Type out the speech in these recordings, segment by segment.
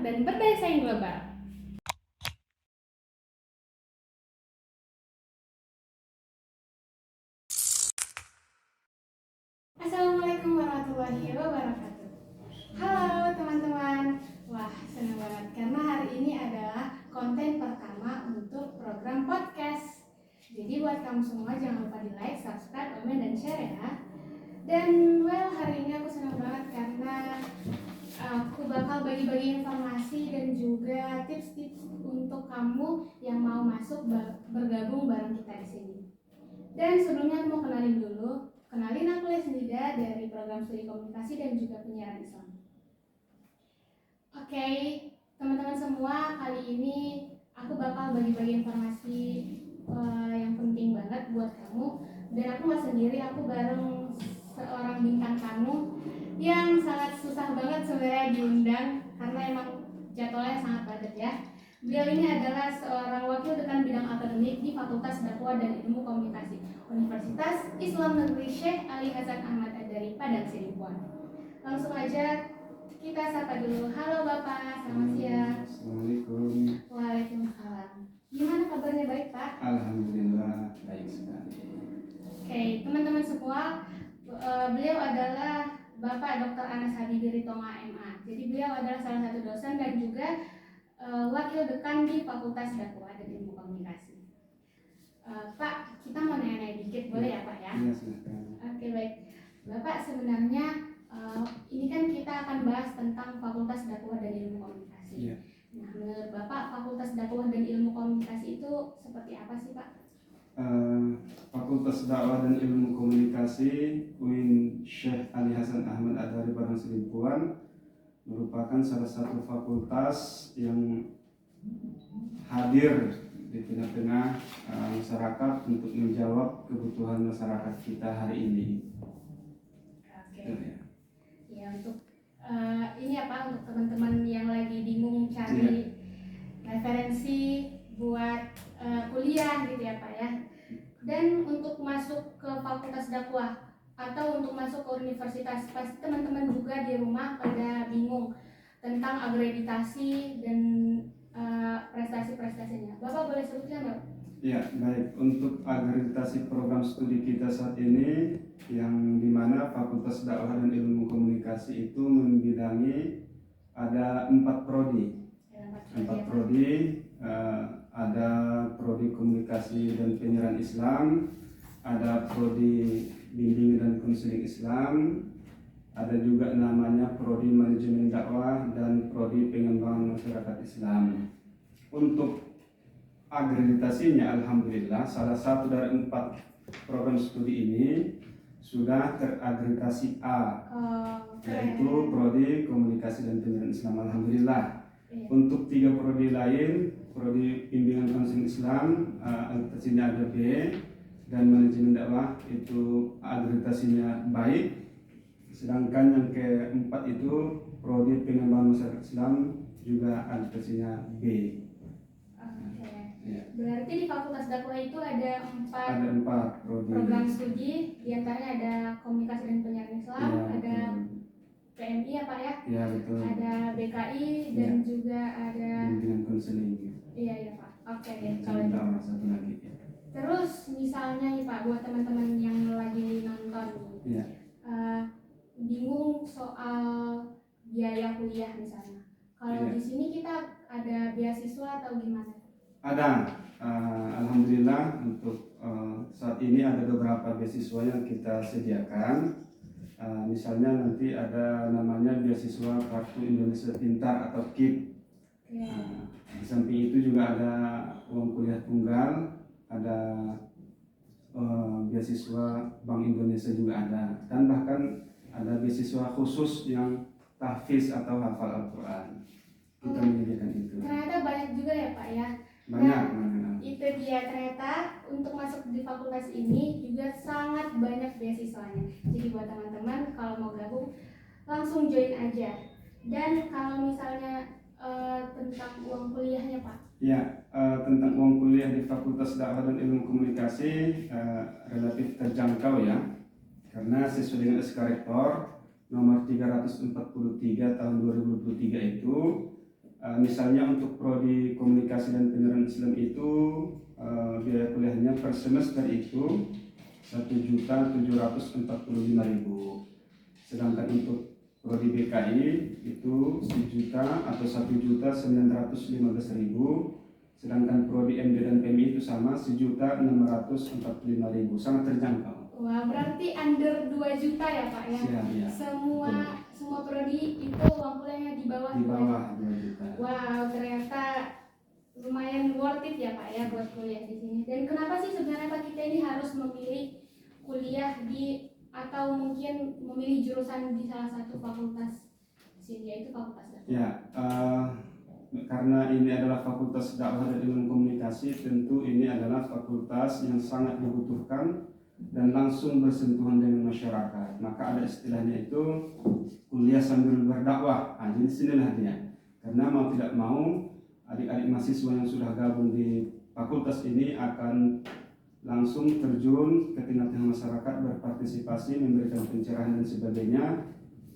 dan berdaya saing global. Assalamualaikum warahmatullahi wabarakatuh. Halo teman-teman. Wah, senang banget karena hari ini adalah konten pertama untuk program podcast. Jadi buat kamu semua jangan lupa di like, subscribe, komen, dan share ya. Dan hari ini aku senang banget karena aku bakal bagi-bagi informasi dan juga tips-tips untuk kamu yang mau masuk bergabung bareng kita di sini. Dan sebelumnya aku mau kenalin aku Lesnida dari program studi komunikasi dan juga penyiaran Islam. Oke, teman-teman semua, kali ini aku bakal bagi-bagi informasi yang penting banget buat kamu. Dan aku nggak sendiri, aku bareng seorang bintang tamu yang sangat susah banget sebenarnya diundang karena emang jadwalnya sangat padat ya. Beliau ini adalah seorang wakil dekan bidang akademik di Fakultas Dakwah dan Ilmu Komunikasi Universitas Islam Negeri Syekh Ali Hasan Ahmad dari Padang Sidimpuan. Langsung aja kita sapa dulu. Halo Bapak, selamat siang. Assalamualaikum. Waalaikumsalam. Gimana kabarnya, baik Pak? Alhamdulillah baik sekali. Oke, teman-teman semua, beliau adalah Bapak Dr. Anas Habibi Ritonga MA. Jadi beliau adalah salah satu dosen dan juga wakil dekan di Fakultas Dakwah dan Ilmu Komunikasi. Pak, kita mau nanya-nanya dikit, boleh ya Pak ya? Iya, silakan. Oke, baik. Bapak, sebenarnya ini kan kita akan bahas tentang Fakultas Dakwah dan Ilmu Komunikasi. Iya. Nah, menurut Bapak, Fakultas Dakwah dan Ilmu Komunikasi itu seperti apa sih Pak? Fakultas Dakwah dan Ilmu Komunikasi UIN Syekh Ali Hasan Ahmad dari Padang Sidimpuan merupakan salah satu fakultas yang hadir di tengah-tengah masyarakat untuk menjawab kebutuhan masyarakat kita hari ini. Oke. Ya, untuk ini apa, untuk teman-teman yang lagi bingung cari referensi buat kuliah gitu ya Pak ya. Dan untuk masuk ke Fakultas Dakwah atau untuk masuk ke universitas, pasti teman-teman juga di rumah pada bingung tentang akreditasi dan prestasi-prestasinya. Bapak boleh sebutkan nggak? Ya, baik. Untuk akreditasi program studi kita saat ini, yang dimana Fakultas Dakwah dan Ilmu Komunikasi itu membidangi ada 4 prodi. Ada prodi Komunikasi dan Penyiaran Islam, ada prodi Bimbingan dan Konseling Islam, ada juga namanya prodi Manajemen Dakwah dan prodi Pengembangan Masyarakat Islam. Untuk akreditasinya, alhamdulillah salah satu dari 4 program studi ini sudah terakreditasi A, yaitu prodi Komunikasi dan Penyiaran Islam, alhamdulillah. Untuk 3 prodi lain, prodi Bimbingan Konseling Islam akreditasinya ada B, dan Manajemen Dakwah itu akreditasinya baik. Sedangkan yang keempat itu prodi Pengembangan Masyarakat Islam juga akreditasinya B. Ya. Berarti di Fakultas Dakwah itu ada 4 prodi program studi, diantaranya ada Komunikasi dan Penyiaran Islam, ya, ada PMI ya Pak ya? Ya, betul. Ada BKI dan juga ada Bimbingan konseling. Iya Pak. Oke, kalau itu satu lagi. Terus misalnya nih Pak, buat teman-teman yang lagi nonton ya. Bingung soal biaya kuliah misalnya. Kalau di sini kita ada beasiswa atau gimana? Ada, alhamdulillah untuk saat ini ada beberapa beasiswa yang kita sediakan. Misalnya nanti ada namanya beasiswa Kartu Indonesia Pintar atau KIP. Di samping itu juga ada uang kuliah tunggal, ada beasiswa Bank Indonesia juga ada, dan bahkan ada beasiswa khusus yang tahfiz atau hafal Al-Quran. Kita menyediakan itu. Ternyata banyak juga ya Pak ya. Banyak. Itu dia, ternyata untuk masuk di fakultas ini juga sangat banyak beasiswanya. Jadi buat teman-teman kalau mau gabung langsung join aja. Dan kalau misalnya tentang uang kuliahnya Pak? Ya, tentang uang kuliah di Fakultas Dakwah dan Ilmu Komunikasi relatif terjangkau ya, karena sesuai dengan SK Rektor nomor 343 tahun 2023 itu Misalnya untuk prodi komunikasi dan penyiaran Islam itu biaya kuliahnya per semester itu 1.745.000. Sedangkan untuk prodi BKI itu 1 juta atau 1.915.000. Sedangkan prodi MD dan PMI itu sama 1.645.000. Sangat terjangkau. Wah, berarti under 2 juta ya Pak ya? Siap, ya. Semua prodi itu uang kuliahnya di bawah 2 juta. Wow, ternyata lumayan worth it ya Pak ya buat kuliah di sini. Dan kenapa sih sebenarnya Pak kita ini harus memilih kuliah di atau mungkin memilih jurusan di salah satu fakultas di sini, yaitu fakultas dakwah? Ya, karena ini adalah fakultas dakwah dan ilmu komunikasi, tentu ini adalah fakultas yang sangat dibutuhkan dan langsung bersentuhan dengan masyarakat. Maka ada istilahnya itu kuliah sambil berdakwah. Nah, jadi sinilah dia. Karena mau tidak mau adik-adik mahasiswa yang sudah gabung di fakultas ini akan langsung terjun ke tengah-tengah masyarakat, berpartisipasi, memberikan pencerahan dan sebagainya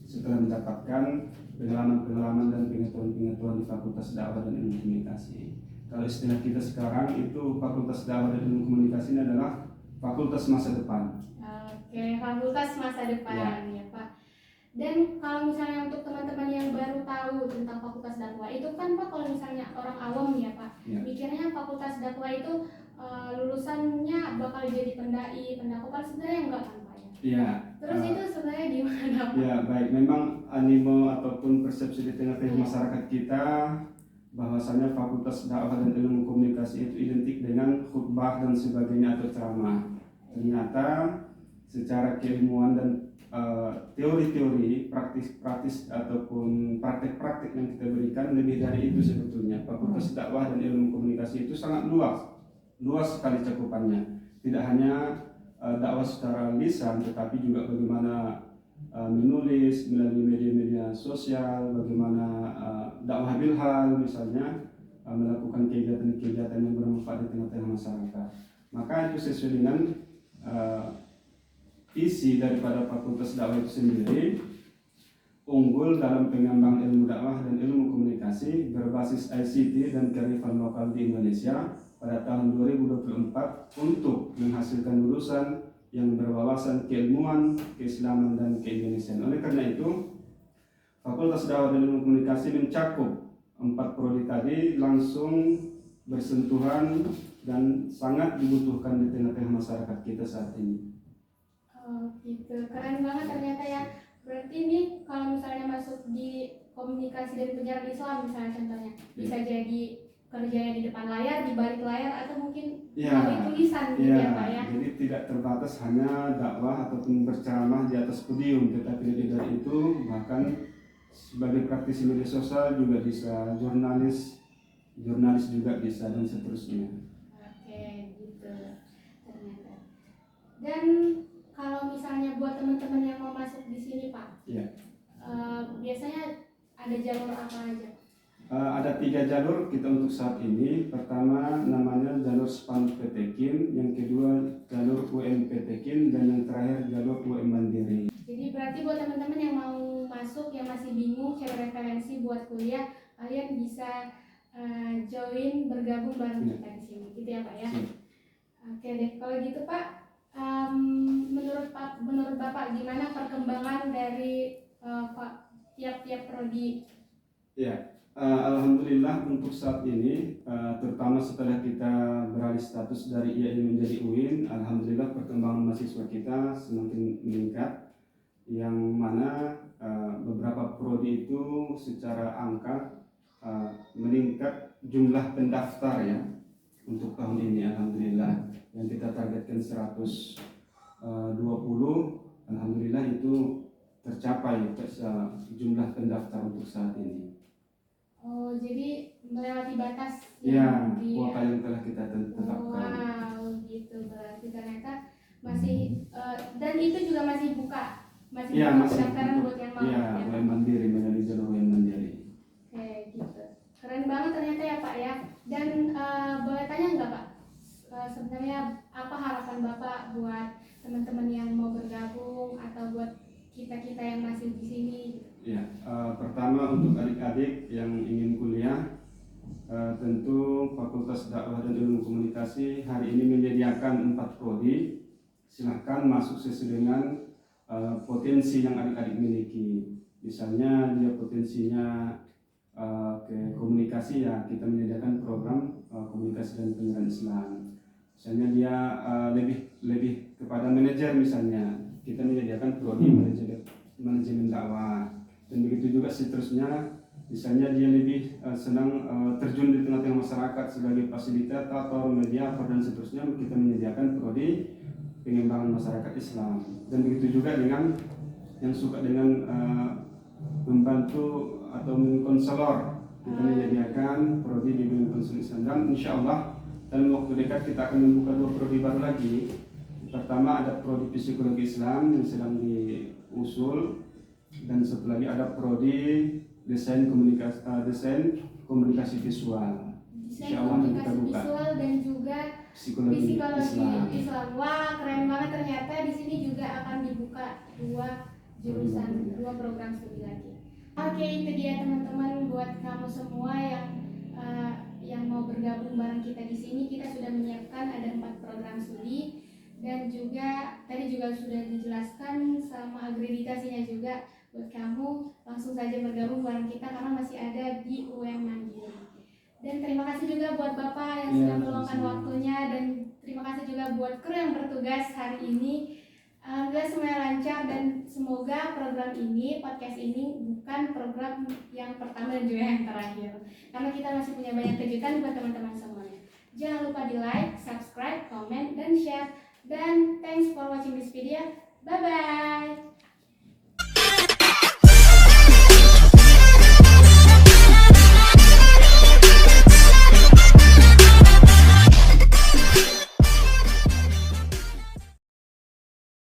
setelah mendapatkan pengalaman-pengalaman dan pengetahuan-pengetahuan di Fakultas Dakwah dan Ilmu Komunikasi. Kalau istilah kita sekarang itu Fakultas Dakwah dan Ilmu Komunikasi ini adalah fakultas masa depan. Oke, fakultas masa depan ya Pak. Dan kalau misalnya untuk teman-teman yang baru tahu tentang fakultas dakwah itu kan Pak, kalau misalnya orang awam ya Pak, mikirnya fakultas dakwah itu lulusannya bakal jadi pendai, pendakwah, sebenarnya enggak kan Pak ya? Iya. Terus itu sebenarnya gimana Pak? Ya baik, memang animo ataupun persepsi di tengah-tengah masyarakat kita bahwasanya Fakultas Dakwah dan Ilmu Komunikasi itu identik dengan khutbah dan sebagainya atau ceramah. Ternyata secara keilmuan dan teori-teori, praktis-praktis ataupun praktek-praktek yang kita berikan lebih dari itu sebetulnya. Fakultas Dakwah dan Ilmu Komunikasi itu sangat luas sekali cakupannya. Tidak hanya dakwah secara lisan, tetapi juga bagaimana menulis melalui media-media sosial, bagaimana dakwah bilhal misalnya, melakukan kegiatan-kegiatan yang bermanfaat di tengah-tengah masyarakat. Maka itu sesuai dengan isi daripada Fakultas Dakwah itu sendiri, unggul dalam pengembangan ilmu dakwah dan ilmu komunikasi berbasis ICT dan kearifan lokal di Indonesia pada tahun 2024 untuk menghasilkan lulusan yang berwawasan keilmuan, keislaman, dan keindonesiaan. Oleh karena itu, Fakultas Dakwah dan Ilmu Komunikasi mencakup 4 prodi tadi, langsung bersentuhan dan sangat dibutuhkan di tengah-tengah masyarakat kita saat ini. Oh gitu, keren banget ternyata ya. Berarti ini kalau misalnya masuk di komunikasi dan penyiaran Islam misalnya contohnya, bisa jadi kerjanya di depan layar, di balik layar, atau mungkin melalui tulisan gitu ya Pak ya. Jadi tidak terbatas hanya dakwah ataupun berceramah di atas podium, tetapi lebih dari itu bahkan sebagai praktisi media sosial juga bisa, jurnalis juga bisa, dan seterusnya. Oke gitu ternyata. Dan kalau misalnya buat teman-teman yang mau masuk di sini Pak, biasanya ada jalur apa aja? Ada 3 jalur kita untuk saat ini. Pertama namanya jalur SPAN PTKIN, yang kedua jalur UM-PTKIN, dan yang terakhir jalur UM Mandiri. Jadi berarti buat teman-teman yang mau masuk, yang masih bingung cari referensi buat kuliah, kalian bisa join, bergabung bareng kita di sini, gitu ya Pak ya? Oke deh, kalau gitu Pak, menurut Bapak gimana perkembangan dari tiap-tiap prodi? Ya, alhamdulillah untuk saat ini, terutama setelah kita beralih status dari IAIN menjadi UIN, alhamdulillah perkembangan mahasiswa kita semakin meningkat, yang mana beberapa prodi itu secara angka meningkat jumlah pendaftar ya untuk tahun ini, alhamdulillah. Yang kita targetkan 120, alhamdulillah itu tercapai jumlah pendaftar untuk saat ini. Oh, jadi melewati batas kuota yang telah kita tetapkan. Wow, gitu. Berarti ternyata masih dan itu juga masih buka pendaftaran buat yang mau. UM Mandiri, melalui jalur UM Mandiri. Oke, gitu. Keren banget ternyata ya Pak ya. Dan boleh tanya nggak Pak? Sebenarnya apa harapan Bapak buat teman-teman yang mau bergabung atau buat kita-kita yang masih di sini? Ya, pertama untuk adik-adik yang ingin kuliah, tentu Fakultas Dakwah dan Ilmu Komunikasi hari ini menyediakan 4 prodi. Silahkan masuk sesuai dengan potensi yang adik-adik miliki. Misalnya dia potensinya ke komunikasi, ya kita menyediakan program komunikasi dan penyiaran Islam. Misalnya dia lebih kepada manajer, misalnya kita menyediakan prodi manajemen dakwah, dan begitu juga seterusnya. Misalnya dia lebih senang terjun di tengah-tengah masyarakat sebagai fasilitator, mediator dan seterusnya, kita menyediakan prodi pengembangan masyarakat Islam. Dan begitu juga dengan yang suka dengan membantu atau menkonselor, kita menyediakan prodi di bidang konseling Islam. Dan insya Allah dalam waktu dekat kita akan membuka 2 prodi baru lagi. Pertama ada prodi psikologi Islam yang sedang diusul, dan satu lagi ada prodi desain komunikasi visual. Desain komunikasi visual dan juga psikologi Islam. Wah, keren banget, ternyata di sini juga akan dibuka 2 jurusan, 2 program studi lagi. Oke, itu dia teman-teman, buat kamu semua yang mau bergabung bareng kita di sini. Kita sudah menyiapkan ada 4 program studi, dan juga tadi juga sudah dijelaskan sama akreditasinya juga. Buat kamu langsung saja bergabung bareng kita karena masih ada di UM Mandiri. Dan terima kasih juga buat Bapak yang sudah meluangkan waktunya, dan terima kasih juga buat kru yang bertugas hari ini. Alhamdulillah semuanya lancar, dan semoga program ini, podcast ini bukan program yang pertama dan juga yang terakhir, karena kita masih punya banyak kejutan buat teman-teman semuanya. Jangan lupa di like, subscribe, comment, dan share. Dan thanks for watching this video. Bye bye.